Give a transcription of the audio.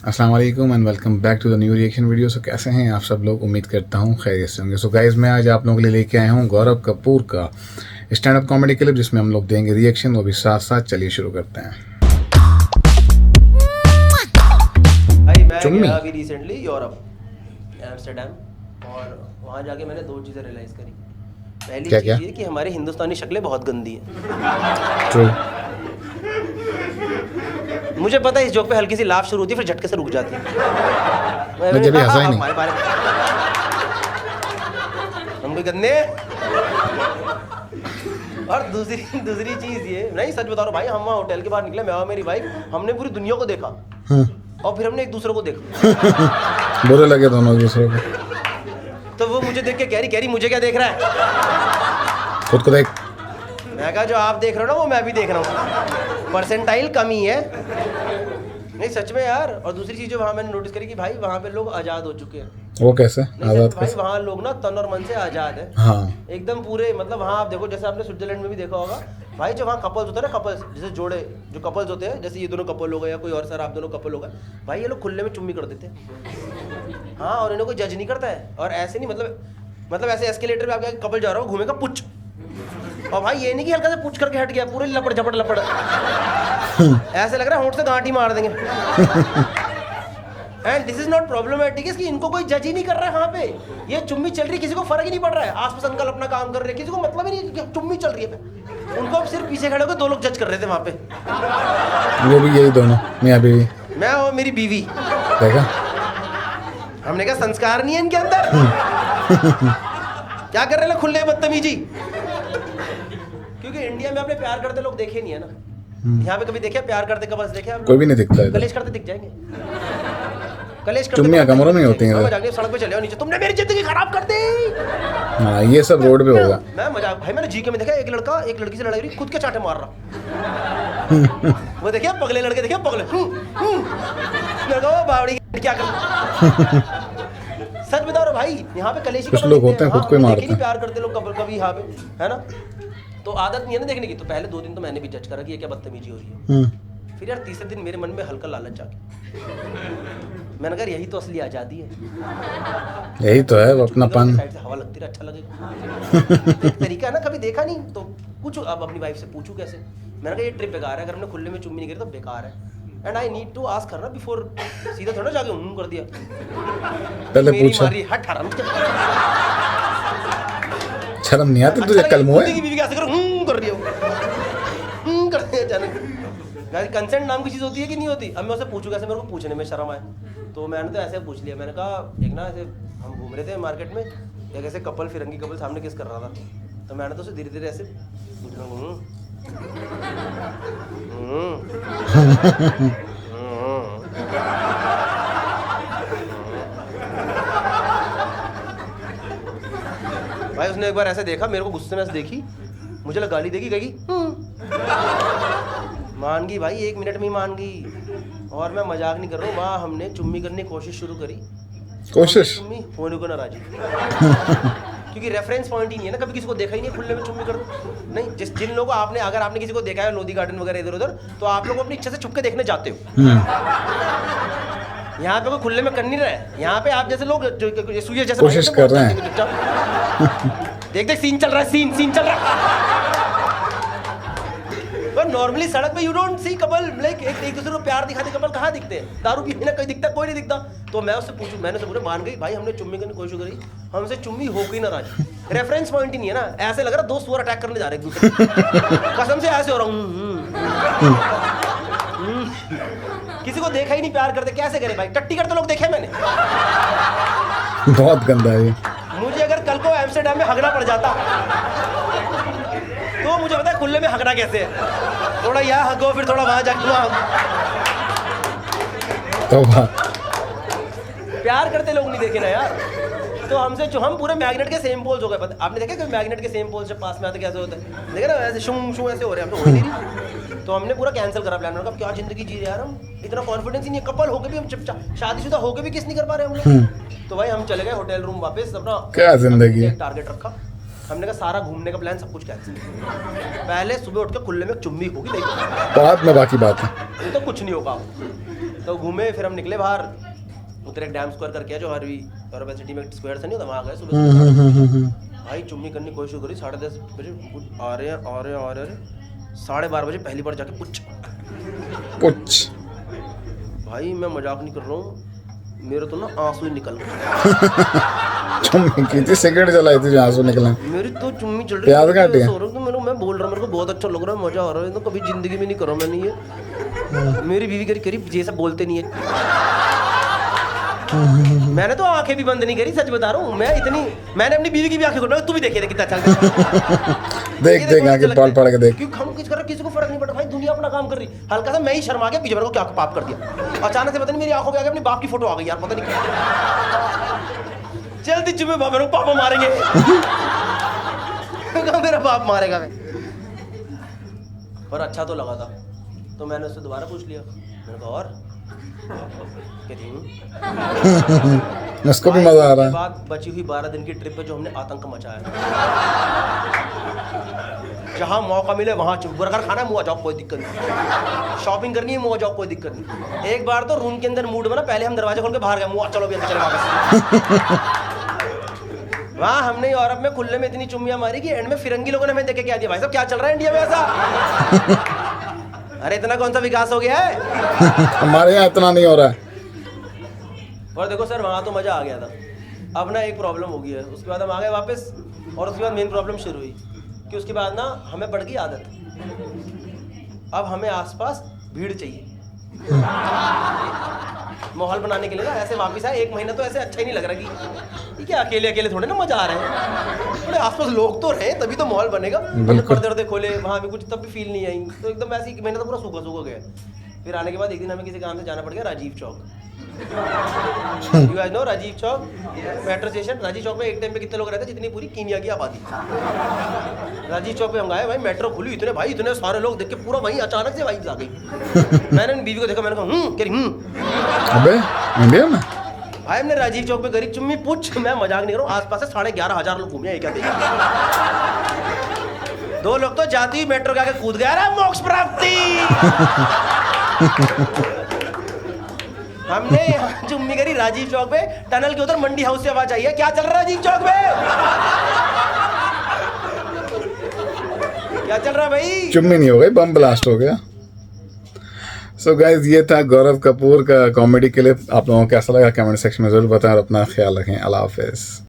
अस्सलाम वालेकुम and welcome back to the new reaction video. So कैसे हैं आप सब लोग? उम्मीद करता हूँ खैरियत से होंगे। सो गाइस, मैं आज आप लोगों के लिए लेके आया हूँ गौरव कपूर का स्टैंड अप कॉमेडी क्लिप, जिसमें हम लोग देंगे रिएक्शन। वो भी साथ साथ। चलिए शुरू करते हैं। भाई मैं चुम्मी गया अभी रिसेंटली यूरोप एम्स्टर्डम, और वहाँ जाके मैंने दो चीज़ें रियलाइज़ करी। पहली क्या चीज़ क्या? ये कि हमारी हिंदुस्तानी शक्लें बहुत गंदी हैं। ट्रू। मुझे पता है इस जोक पे हल्की सी लाफ शुरू होती है, फिर झटके से रुक जाती है। मैं जब भी हंसा ही नहीं। हमारे बारे हम कोई गंदे हैं। और दूसरी चीज़ ये, नहीं सच बता रहा हूँ भाई, हम वहाँ होटल के बाहर निकले, मैं और मेरी वाइफ, हमने पूरी दुनिया को देखा और फिर हमने एक दूसरे को देखा। बुरे लगे दोनों दूसरे को। तो वो मुझे देख के कह रही मुझे क्या देख रहा है? खुद को देख। मैं कहा जो आप देख रहे हो ना वो मैं भी देख रहा हूँ, परसेंटाइल कमी है। नहीं सच में यार। और दूसरी चीज़ जो वहाँ मैंने नोटिस करी कि भाई वहाँ पे लोग आज़ाद हो चुके हैं। वो कैसे नहीं आजाद सच भाई, कैसे? वहाँ लोग ना तन और मन से आज़ाद है। हाँ, एकदम पूरे, मतलब वहाँ आप देखो, जैसे आपने स्विट्जरलैंड में भी देखा होगा भाई, जो वहाँ कपल्स होते हैं ना, कपल्स जैसे जोड़े जो कपल्स होते हैं, जैसे ये दोनों कपल हो गए या कोई और सर आप दोनों कपल हो गए भाई, ये लोग खुले में चुम्मी कर देते हैं। हाँ, और इन्हें कोई जज नहीं करता है। और ऐसे नहीं, मतलब ऐसे एस्केलेटर पे आपके कपल जा रहा हो, घूमेगा पुच, और भाई ये नहीं कि हल्का से पुच करके हट गया, पूरे लपड़ झपड़ लपड़ ऐसे लग रहा है होंठ से गांठ ही मार देंगे। And this is not problematic, इसकी इनको कोई जज ही नहीं कर रहा है। वहाँ पे ये चुम्मी चल रही है, किसी को फर्क ही नहीं पड़ रहा है। आस-पास अंकल अपना काम कर रहे हैं, किसी को मतलब ही नहीं कि चुम्मी चल रही है। उनको अब सिर्फ पीछे खड़े होकर दो लोग जज कर रहे थे वहाँ पे, वो भी यही दोनों, मियां बीवी। मैं और मेरी बीवी। देखा? हमने कहा संस्कार नहीं है इनके अंदर। क्या कर रहे हैं खुले बदतमीजी? क्योंकि इंडिया में आपने प्यार करते लोग देखे नहीं है ना। यहाँ पे कभी देखे प्यार करते कपल्स देखे आप? कोई भी नहीं दिखता इधर। कलेश करते दिख जाएंगे। कलेश करते चुम्मियां कमरों में होती हैं इधर। मजाक नहीं, सड़क पे चले आओ नीचे, तुमने मेरी जिंदगी खराब कर दी। हाँ, ये सब रोड पे होगा। मैं मजाक भाई, मैंने जीके में देखा एक लड़का एक लड़की से लड़ाई हुई, खुद के चाटे मार रहा। वो देखिए पगले लड़के, देखिए पगले लड़का, वो बावड़ी क्या कर। सच बता रहा भाई, यहाँ पे कलेश कुछ लोग होते हैं खुद को ही मारते हैं। प्यार करते लोग कभी यहाँ पे, है ना? तो आदत नहीं है ना देखने की। तो पहले 2 दिन तो मैंने भी जज करा कि ये क्या बदतमीजी हो रही है। फिर यार तीसरे दिन मेरे मन में हल्का लालच आ गया। मैंने कहा यही तो असली आज़ादी है। यही तो है, वो अपनापन। साइड से हवा लगती है, अच्छा लगेगा। एक तरीका है ना, कभी देखा नहीं तो पूछो। अब अपनी वाइफ से पूछूं कैसे? मैंने कहा ये ट्रिप बेकार है, अगर हमने खुले में चुम्मी नहीं करी तो बेकार है। And I need to ask करना बिफोर, सीधा थोड़ा जाके कर दिया। पहले मेरी पूछा। मारी हट हराम। शर्म नहीं आती तुझे? कल मुँह है। बीवी कैसे करो कर रही हो, कर दिया अचानक। कंसेंट नाम की चीज़ होती है कि नहीं होती? अब मैं उससे पूछूं कैसे? मेरे को पूछने में शर्म आए, तो मैंने तो ऐसे पूछ लिया। मैंने कहा एक ना ऐसे हम घूम रहे थे मार्केट में, एक ऐसे कपल, फिरंगी कपल सामने किस कर रहा था, तो मैंने तो उसे धीरे धीरे ऐसे भाई उसने एक बार ऐसे देखा मेरे को, गुस्से में ऐसे देखी, मुझे लगा गाली देगी, गई मान गई भाई, 1 मिनट में ही मान गई। और मैं मजाक नहीं कर रहा हूँ, वहाँ हमने चुम्मी करने की कोशिश शुरू करी। कोशिश? चुम्मी होने को नाराजी। क्योंकि रेफरेंस पॉइंट ही नहीं है ना, कभी किसी को देखा ही नहीं खुले में चुम्मी कर दो। नहीं, जिन लोगों को आपने, अगर आपने किसी को देखा है लोधी गार्डन वगैरह इधर उधर, तो आप लोग अपनी इच्छा से छुप के देखने जाते हो। यहाँ पे कोई खुले में कर नहीं रहा है। यहाँ पे आप जैसे लोग जो सूर्य जैसे कोशिश कर रहे हैं। देख देख सीन चल रहा है, सीन चल रहा है। पर नॉर्मली सड़क पे you don't see couple like एक दूसरे को प्यार दिखाते कपल कहाँ दिखते हैं? दारू पीने कोई दिखता, कोई नहीं दिखता। तो मैं उससे पूछूं, मैंने उससे पूछा, मान गई भाई, हमने चुम्मी करने की कोशिश करी, हमसे चुम्मी हो गई नाराज। रेफरेंस पॉइंट ही नहीं है ना। ऐसे लग रहा दो सुअर अटैक करने जा रहे एक दूसरे। कसम से ऐसे हो रहा हूँ। किसी को देखा ही नहीं प्यार करते, कैसे करे भाई? टट्टी करते लोग देखे मैंने। बहुत गंदा है। मुझे अगर कल को एम्स्टर्डम में हगना पड़ जाता तो मुझे पता है खुले में हगना कैसे है। थोड़ा यहाँ हगो, फिर थोड़ा वहाँ जाके वहाँ। प्यार करते लोग नहीं देखे ना यार। तो हमसे जो हम पूरे मैग्नेट के सेम पोल्स हो गए। पता आपने देखा कि मैग्नेट के सेम पोल्स जब पास में आते कैसे होता है? देखा ना, ऐसे शूं शूं ऐसे हो रहे हैं, हम तो हो नहीं रही। तो हमने पूरा कैंसिल करा प्लान। मैंने कहा क्या जिंदगी जी रहे यार हम, इतना कॉन्फिडेंस ही नहीं है। कपल होके भी हम चुपचाप, शादीशुदा होके भी किस नहीं कर पा रहे हम लोग। तो भाई हम चले गए होटल रूम वापस अपना। क्या जिंदगी है। टारगेट रखा हमने, कहा सारा घूमने का प्लान सब कुछ कैंसिल। पहले सुबह उठ के खुले में चुम्मी होगी, नहीं बाद में बाकी बात है। तो कुछ नहीं होगा। तो घूमे, फिर हम निकले बाहर, उधर एक डैम स्क्वायर करके है जो हरवी और सिटी में स्क्वायर से नहीं होता, वहाँ गए सुबह। भाई चुम्मी करने की कोशिश करी, 10:30 बजे आ रहे हैं 12:30 बजे पहली बार जाके पुच भाई मैं मजाक नहीं कर रहा हूँ, मेरे तो ना आंसू ही निकल गए। चुम्मी की थी, सिगरेट जलाई थी जो आंसू निकले। मेरी तो चुम्मी चल रही प्याज काटी है। तो मैं बोल रहा हूँ, मेरे को बहुत अच्छा लग रहा है, मजा आ रहा है, तो कभी जिंदगी में नहीं करा मैंने ये। मेरी बीवी करीब ये सब बोलते नहीं है। मैंने तो आंखें भी बंद नहीं करी, सच बता रहा हूँ मैंने अपनी बीवी की भी आंखें खोल, तू भी देखिए कितना अच्छा देख आके पाल पड़ के देख। क्यों हम कुछ कर रहे, किसी को फर्क नहीं पड़ रहा भाई, दुनिया अपना काम कर रही। हल्का सा मैं ही शर्मा गया, पीछे मेरे को क्या पाप कर दिया, अचानक से पता नहीं मेरी आंखों के आगे अपनी बाप की फोटो आ गई यार, पता नहीं क्या। जल्दी जुम्मे बाबा पापा मारेंगे। मेरा बाप मारेगा मैं। पर अच्छा तो लगा था, तो मैंने उससे दोबारा पूछ लिया, मैंने कहा और कहती हूँ। उसको भी मजा आ रहा है। बाद बची हुई 12 दिन की ट्रिप पे जो हमने आतंक मचाया, जहाँ मौका मिले वहाँ बर्गर खाना है, मुँह आ जाओ कोई दिक्कत नहीं, शॉपिंग करनी है मुँह आ जाओ कोई दिक्कत नहीं। एक बार तो रूम के अंदर मूड बना, पहले हम दरवाजा खोल के बाहर गए, मुँह चलो भी अंदर चले वापस। वहाँ हमने यूरोप में खुले में इतनी चुम्मियाँ मारी कि एंड में फिरंगी लोगों ने हमें देख के क्या दिया, भाई साहब क्या चल रहा है इंडिया में ऐसा। अरे इतना कौन सा विकास हो गया है। हमारे यहाँ इतना नहीं हो रहा है। और देखो सर वहाँ तो मज़ा आ गया था, अब ना एक प्रॉब्लम हो गई है, उसके बाद हम आ गए वापस, और उसके बाद मेन प्रॉब्लम शुरू हुई कि उसके बाद ना हमें पड़ गई आदत, अब हमें आसपास भीड़ चाहिए माहौल बनाने के लिए ना। ऐसे वापस आए 1 महीना तो ऐसे अच्छा ही नहीं लग रहा कि ये क्या अकेले अकेले थोड़े ना मजा आ रहा है, थोड़े आसपास लोग तो रहे तभी तो माहौल बनेगा। हमने पर्दे खोले, वहाँ भी कुछ तब भी फील नहीं आई, तो एकदम ऐसे 1 महीना तो पूरा सूखा गया। फिर आने के बाद एक दिन हमें किसी काम से जाना पड़ गया Rajiv Chowk. You guys know Rajiv Chowk metro station. Rajiv Chowk में एक टाइम पे कितने लोग रहते, जितनी पूरी कीनिया की आबादी। राजीव चौक पे हम गए, भाई मेट्रो खुली, इतने सारे लोग देख के पूरा वहीं अचानक से वाइब्स आ गई। मैंने अपनी बीवी को देखा, मैंने कहा अबे इंडिया में भाई हमने राजीव चौक पे करी चुम्मी पूछ, मैं मजाक नहीं कर रहा हूँ, आसपास से 11,500 लोग घूमे, क्या देखिए। 2 लोग तो जाती हुई मेट्रो के आगे कूद गया, मोक्ष प्राप्ति। हमने चुम्मी करी राजीव चौक पे, टनल के उधर मंडी हाउस से आवाज आई है, क्या चल रहा है राजीव चौक पे, क्या चल रहा है भाई। चुम्मी नहीं हो गई, बम ब्लास्ट हो गया। सो गाइज ये था गौरव कपूर का कॉमेडी क्लिप। आप लोगों को कैसा लगा कमेंट सेक्शन में जरूर बताएं और अपना ख्याल रखें। अल्लाह हाफिज़।